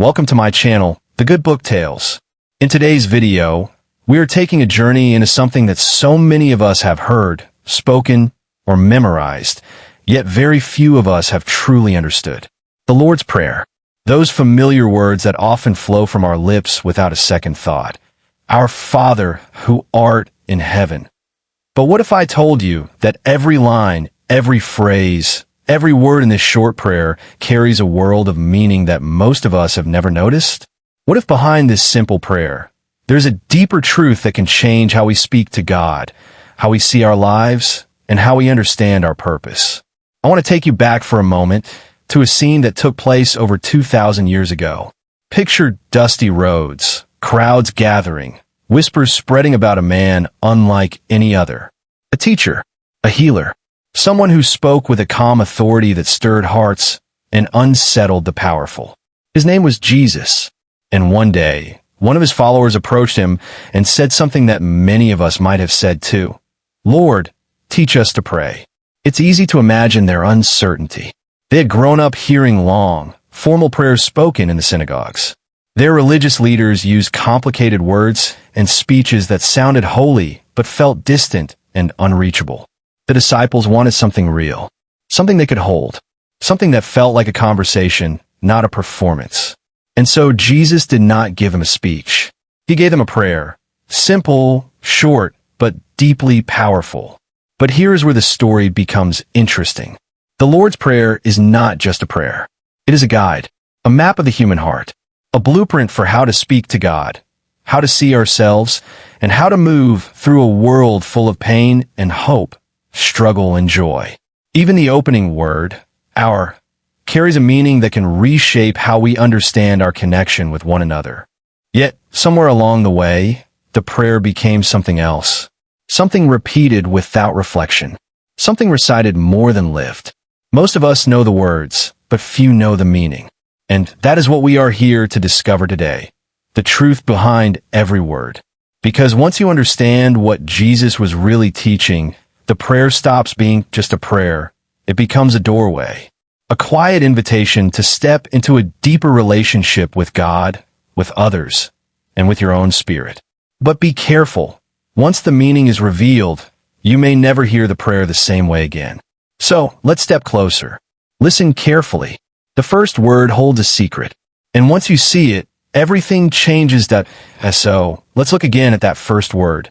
Welcome to my channel, The Good Book Tales. In today's video, we are taking a journey into something that so many of us have heard, spoken, or memorized, yet very few of us have truly understood. The Lord's Prayer. Those familiar words that often flow from our lips without a second thought. Our Father, who art in heaven. But what if I told you that every line, every phrase, every word in this short prayer carries a world of meaning that most of us have never noticed? What if behind this simple prayer, there's a deeper truth that can change how we speak to God, how we see our lives, and how we understand our purpose? I want to take you back for a moment to a scene that took place over 2,000 years ago. Picture dusty roads, crowds gathering, whispers spreading about a man unlike any other. A teacher, a healer, someone who spoke with a calm authority that stirred hearts and unsettled the powerful. His name was Jesus, and one day, one of his followers approached him and said something that many of us might have said too. "Lord, teach us to pray." It's easy to imagine their uncertainty. They had grown up hearing long, formal prayers spoken in the synagogues. Their religious leaders used complicated words and speeches that sounded holy but felt distant and unreachable. The disciples wanted something real, something they could hold, something that felt like a conversation, not a performance. And so Jesus did not give them a speech. He gave them a prayer, simple, short, but deeply powerful. But here's where the story becomes interesting. The Lord's Prayer is not just a prayer. It is a guide, a map of the human heart, a blueprint for how to speak to God, how to see ourselves, and how to move through a world full of pain and hope, struggle and joy. Even the opening word, our, carries a meaning that can reshape how we understand our connection with one another. Yet, somewhere along the way, the prayer became something else, something repeated without reflection, something recited more than lived. Most of us know the words, but few know the meaning. And that is what we are here to discover today, the truth behind every word. Because once you understand what Jesus was really teaching, the prayer stops being just a prayer. It becomes a doorway, a quiet invitation to step into a deeper relationship with God, with others, and with your own spirit. But be careful. Once the meaning is revealed, you may never hear the prayer the same way again. So, let's step closer. Listen carefully. The first word holds a secret. And once you see it, everything changes. So, let's look again at that first word,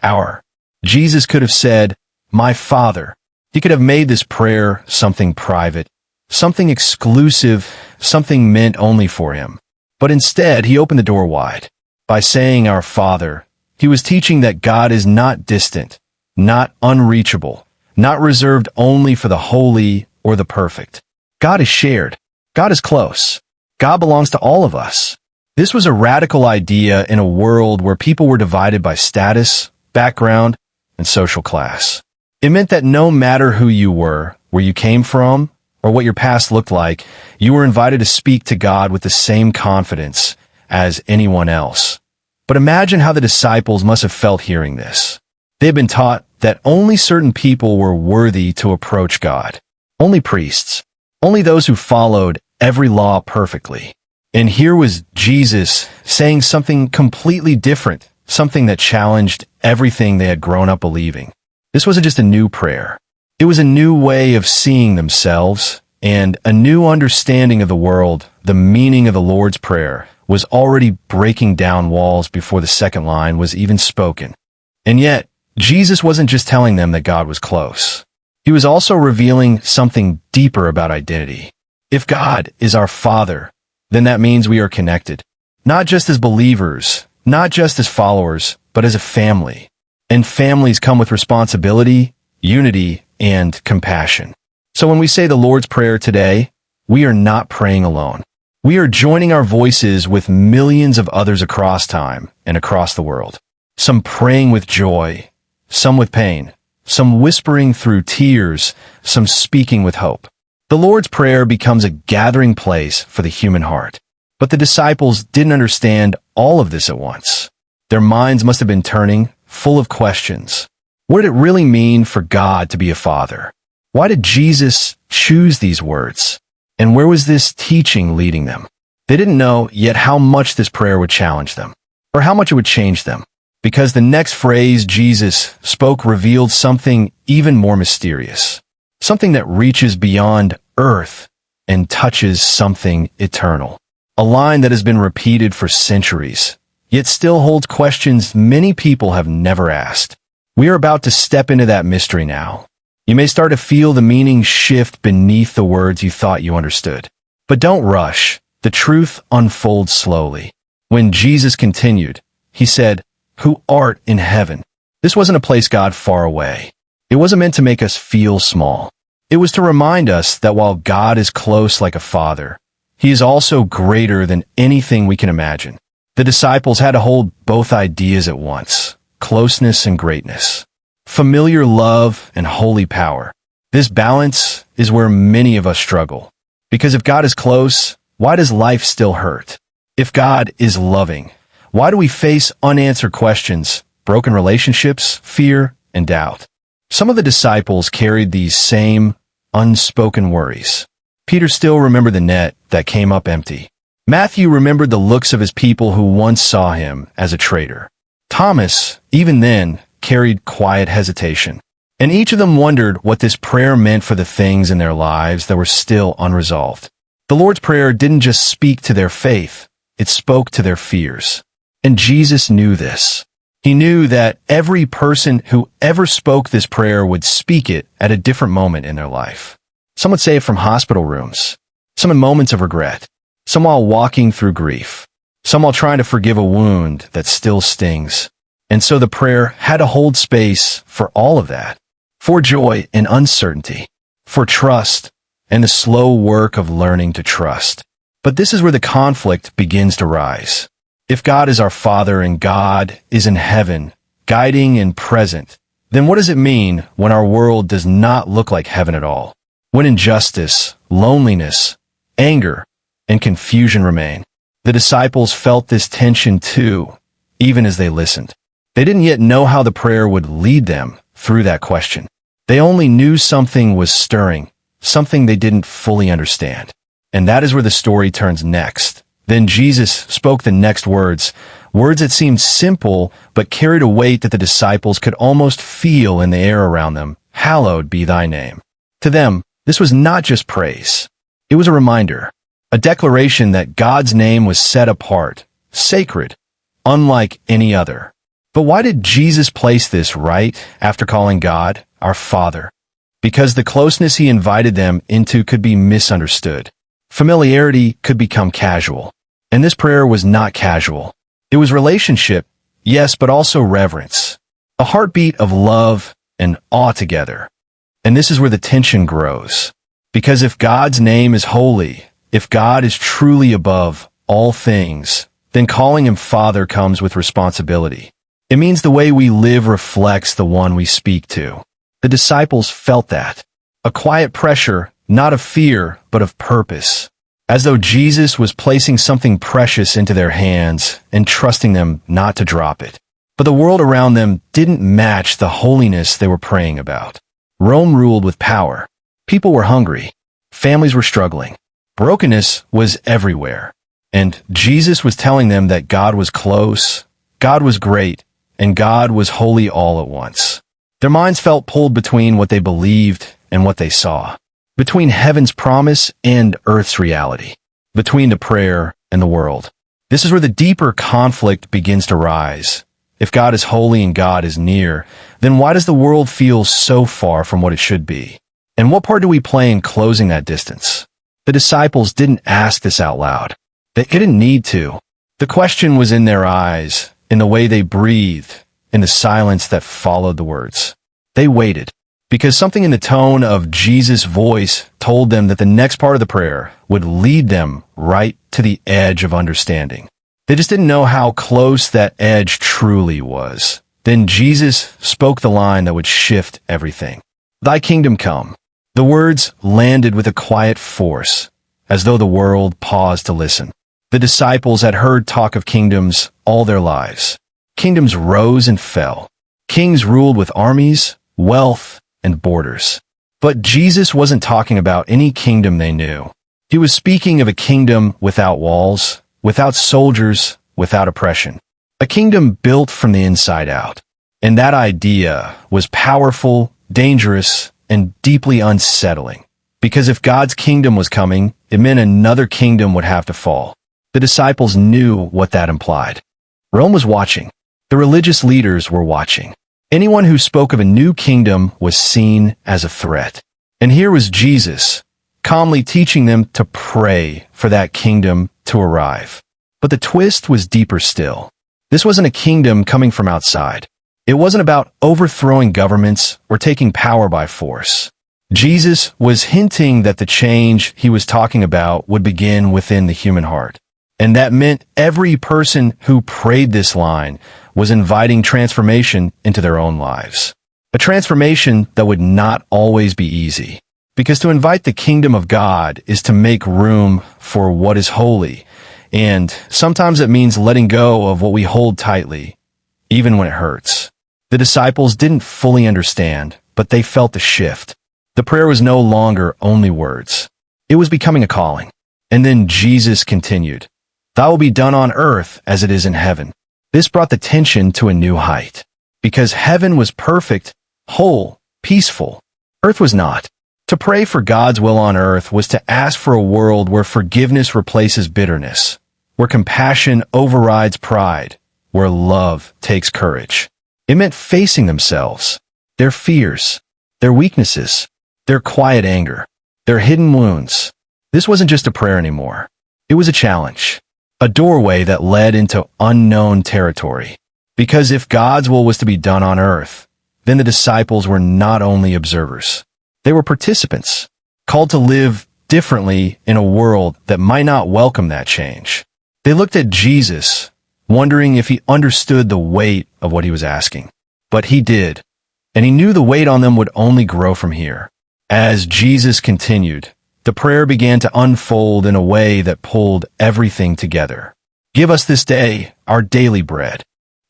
our. Jesus could have said, "My Father." He could have made this prayer something private, something exclusive, something meant only for him. But instead, he opened the door wide. By saying our Father, he was teaching that God is not distant, not unreachable, not reserved only for the holy or the perfect. God is shared. God is close. God belongs to all of us. This was a radical idea in a world where people were divided by status, background, and social class. It meant that no matter who you were, where you came from, or what your past looked like, you were invited to speak to God with the same confidence as anyone else. But imagine how the disciples must have felt hearing this. They had been taught that only certain people were worthy to approach God. Only priests. Only those who followed every law perfectly. And here was Jesus saying something completely different, something that challenged everything they had grown up believing. This wasn't just a new prayer. It was a new way of seeing themselves and a new understanding of the world. The meaning of the Lord's Prayer was already breaking down walls before the second line was even spoken. And yet, Jesus wasn't just telling them that God was close. He was also revealing something deeper about identity. If God is our Father, then that means we are connected, not just as believers, not just as followers, but as a family. And families come with responsibility, unity, and compassion. So when we say the Lord's Prayer today, we are not praying alone. We are joining our voices with millions of others across time and across the world. Some praying with joy, some with pain, some whispering through tears, some speaking with hope. The Lord's Prayer becomes a gathering place for the human heart. But the disciples didn't understand all of this at once. Their minds must have been turning, full of questions. What did it really mean for God to be a father? Why did Jesus choose these words? And where was this teaching leading them? They didn't know yet how much this prayer would challenge them, or how much it would change them, because the next phrase Jesus spoke revealed something even more mysterious, something that reaches beyond earth and touches something eternal. A line that has been repeated for centuries, yet still holds questions many people have never asked. We are about to step into that mystery now. You may start to feel the meaning shift beneath the words you thought you understood. But don't rush. The truth unfolds slowly. When Jesus continued, he said, "Who art in heaven." This wasn't a place God far away. It wasn't meant to make us feel small. It was to remind us that while God is close like a father, he is also greater than anything we can imagine. The disciples had to hold both ideas at once, closeness and greatness, familiar love and holy power. This balance is where many of us struggle. Because if God is close, why does life still hurt? If God is loving, why do we face unanswered questions, broken relationships, fear, and doubt? Some of the disciples carried these same unspoken worries. Peter still remembered the net that came up empty. Matthew remembered the looks of his people who once saw him as a traitor. Thomas, even then, carried quiet hesitation. And each of them wondered what this prayer meant for the things in their lives that were still unresolved. The Lord's Prayer didn't just speak to their faith, it spoke to their fears. And Jesus knew this. He knew that every person who ever spoke this prayer would speak it at a different moment in their life. Some would say it from hospital rooms, some in moments of regret, some while walking through grief, some while trying to forgive a wound that still stings. And so the prayer had to hold space for all of that, for joy and uncertainty, for trust and the slow work of learning to trust. But this is where the conflict begins to rise. If God is our Father and God is in heaven, guiding and present, then what does it mean when our world does not look like heaven at all? When injustice, loneliness, anger, and confusion remain. The disciples felt this tension too, even as they listened. They didn't yet know how the prayer would lead them through that question. They only knew something was stirring, something they didn't fully understand. And that is where the story turns next. Then Jesus spoke the next words that seemed simple but carried a weight that the disciples could almost feel in the air around them. "Hallowed be thy name." To them, this was not just praise. It was a reminder, a declaration that God's name was set apart, sacred, unlike any other. But why did Jesus place this right after calling God our Father? Because the closeness he invited them into could be misunderstood. Familiarity could become casual. And this prayer was not casual. It was relationship, yes, but also reverence. A heartbeat of love and awe together. And this is where the tension grows. Because if God's name is holy, if God is truly above all things, then calling him Father comes with responsibility. It means the way we live reflects the one we speak to. The disciples felt that. A quiet pressure, not of fear, but of purpose. As though Jesus was placing something precious into their hands and trusting them not to drop it. But the world around them didn't match the holiness they were praying about. Rome ruled with power. People were hungry. Families were struggling. Brokenness was everywhere. And Jesus was telling them that God was close, God was great, and God was holy all at once. Their minds felt pulled between what they believed and what they saw. Between heaven's promise and earth's reality, between the prayer and the world. This is where the deeper conflict begins to rise. If God is holy and God is near, then why does the world feel so far from what it should be? And what part do we play in closing that distance? The disciples didn't ask this out loud. They didn't need to. The question was in their eyes, in the way they breathed, in the silence that followed the words. They waited. Because something in the tone of Jesus' voice told them that the next part of the prayer would lead them right to the edge of understanding. They just didn't know how close that edge truly was. Then Jesus spoke the line that would shift everything. "Thy kingdom come." The words landed with a quiet force, as though the world paused to listen. The disciples had heard talk of kingdoms all their lives. Kingdoms rose and fell. Kings ruled with armies, wealth, and borders. But Jesus wasn't talking about any kingdom they knew. He He was speaking of a kingdom without walls, without soldiers, without oppression. A kingdom built from the inside out. And that idea was powerful, dangerous, and deeply unsettling. Because if God's kingdom was coming, it meant another kingdom would have to fall. The disciples knew what that implied. Rome was watching. The religious leaders were watching. Anyone who spoke of a new kingdom was seen as a threat. And here was Jesus, calmly teaching them to pray for that kingdom to arrive. But the twist was deeper still. This wasn't a kingdom coming from outside. It wasn't about overthrowing governments or taking power by force. Jesus was hinting that the change he was talking about would begin within the human heart. And that meant every person who prayed this line was inviting transformation into their own lives. A transformation that would not always be easy. Because to invite the kingdom of God is to make room for what is holy. And sometimes it means letting go of what we hold tightly, even when it hurts. The disciples didn't fully understand, but they felt the shift. The prayer was no longer only words. It was becoming a calling. And then Jesus continued, "Thy will be done on earth as it is in heaven." This brought the tension to a new height. Because heaven was perfect, whole, peaceful. Earth was not. To pray for God's will on earth was to ask for a world where forgiveness replaces bitterness, where compassion overrides pride, where love takes courage. It meant facing themselves, their fears, their weaknesses, their quiet anger, their hidden wounds. This wasn't just a prayer anymore. It was a challenge, a doorway that led into unknown territory. Because if God's will was to be done on earth, then the disciples were not only observers. They were participants, called to live differently in a world that might not welcome that change. They looked at Jesus, wondering if he understood the weight of what he was asking. But he did, and he knew the weight on them would only grow from here. As Jesus continued, the prayer began to unfold in a way that pulled everything together. "Give us this day our daily bread."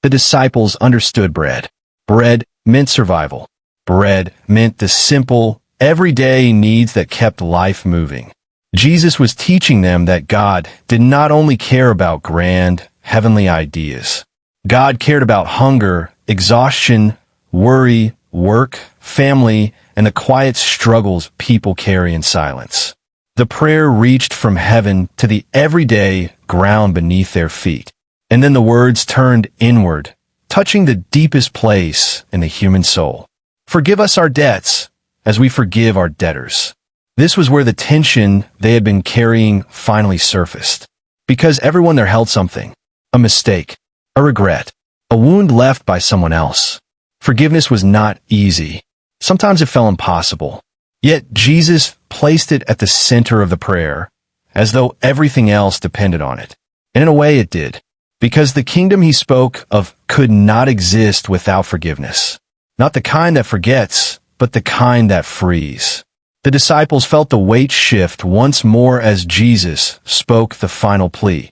The disciples understood bread. Bread meant survival. Bread meant the simple, everyday needs that kept life moving. Jesus was teaching them that God did not only care about grand, heavenly ideas. God cared about hunger, exhaustion, worry, work, family, and the quiet struggles people carry in silence. The prayer reached from heaven to the everyday ground beneath their feet. And then the words turned inward, touching the deepest place in the human soul. "Forgive us our debts, as we forgive our debtors." This was where the tension they had been carrying finally surfaced. Because everyone there held something. A mistake. A regret. A wound left by someone else. Forgiveness was not easy. Sometimes it felt impossible. Yet Jesus placed it at the center of the prayer, as though everything else depended on it. And in a way it did. Because the kingdom he spoke of could not exist without forgiveness. Not the kind that forgets, but the kind that frees. The disciples felt the weight shift once more as Jesus spoke the final plea.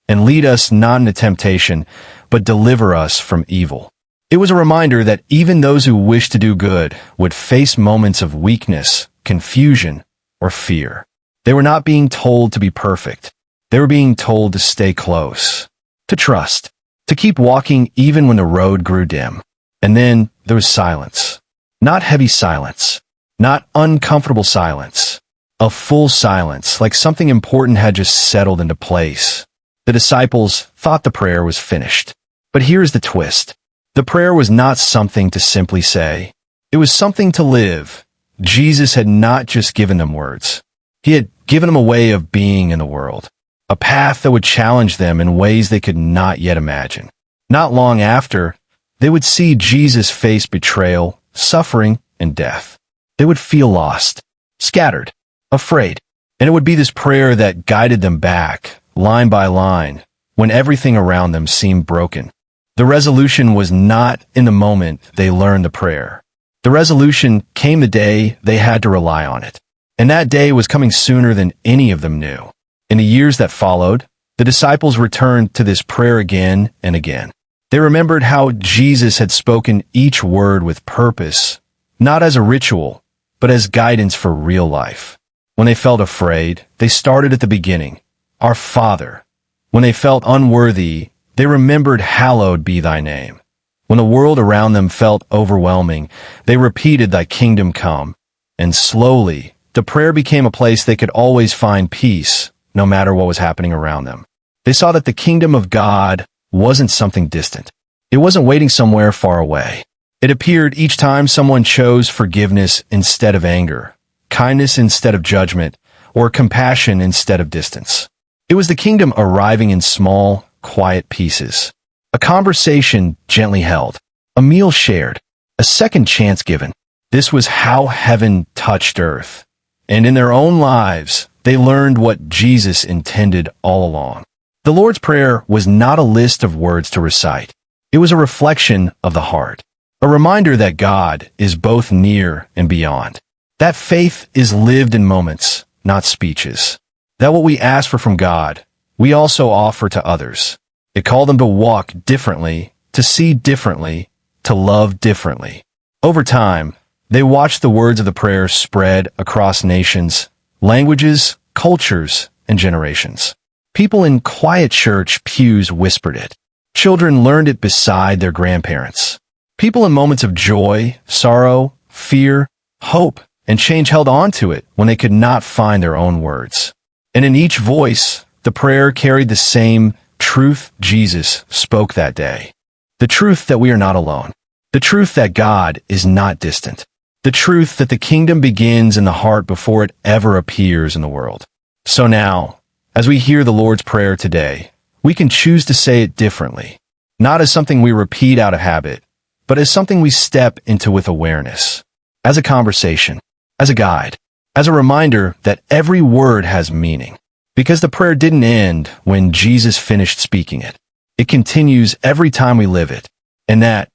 "And lead us not into temptation, but deliver us from evil." It was a reminder that even those who wished to do good would face moments of weakness, confusion, or fear. They were not being told to be perfect. They were being told to stay close, to trust, to keep walking even when the road grew dim. And then there was silence. Not heavy silence. Not uncomfortable silence. A full silence, like something important had just settled into place. The disciples thought the prayer was finished. But here's the twist. The prayer was not something to simply say. It was something to live. Jesus had not just given them words. He had given them a way of being in the world. A path that would challenge them in ways they could not yet imagine. Not long after, they would see Jesus face betrayal, suffering, and death. They would feel lost, scattered, afraid. And it would be this prayer that guided them back, line by line, when everything around them seemed broken. The resolution was not in the moment they learned the prayer. The resolution came the day they had to rely on it. And that day was coming sooner than any of them knew. In the years that followed, the disciples returned to this prayer again and again. They remembered how Jesus had spoken each word with purpose, not as a ritual, but as guidance for real life. When they felt afraid, they started at the beginning, Our Father. When they felt unworthy, they remembered, Hallowed be thy name. When the world around them felt overwhelming, they repeated, Thy kingdom come. And slowly, the prayer became a place they could always find peace, no matter what was happening around them. They saw that the kingdom of God wasn't something distant. It wasn't waiting somewhere far away. It appeared each time someone chose forgiveness instead of anger, kindness instead of judgment, or compassion instead of distance. It was the kingdom arriving in small, quiet pieces. A conversation gently held, a meal shared, a second chance given. This was how heaven touched earth. And in their own lives, they learned what Jesus intended all along. The Lord's Prayer was not a list of words to recite. It was a reflection of the heart, a reminder that God is both near and beyond. That faith is lived in moments, not speeches. That what we ask for from God, we also offer to others. It called them to walk differently, to see differently, to love differently. Over time, they watched the words of the prayer spread across nations, languages, cultures, and generations. People in quiet church pews whispered it. Children learned it beside their grandparents. People in moments of joy, sorrow, fear, hope, and change held on to it when they could not find their own words. And in each voice, the prayer carried the same truth Jesus spoke that day. The truth that we are not alone. The truth that God is not distant. The truth that the kingdom begins in the heart before it ever appears in the world. So now, as we hear the Lord's Prayer today, we can choose to say it differently, not as something we repeat out of habit, but as something we step into with awareness, as a conversation, as a guide, as a reminder that every word has meaning. Because the prayer didn't end when Jesus finished speaking it. It continues every time we live it. And that,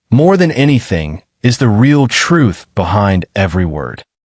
more than anything, is the real truth behind every word.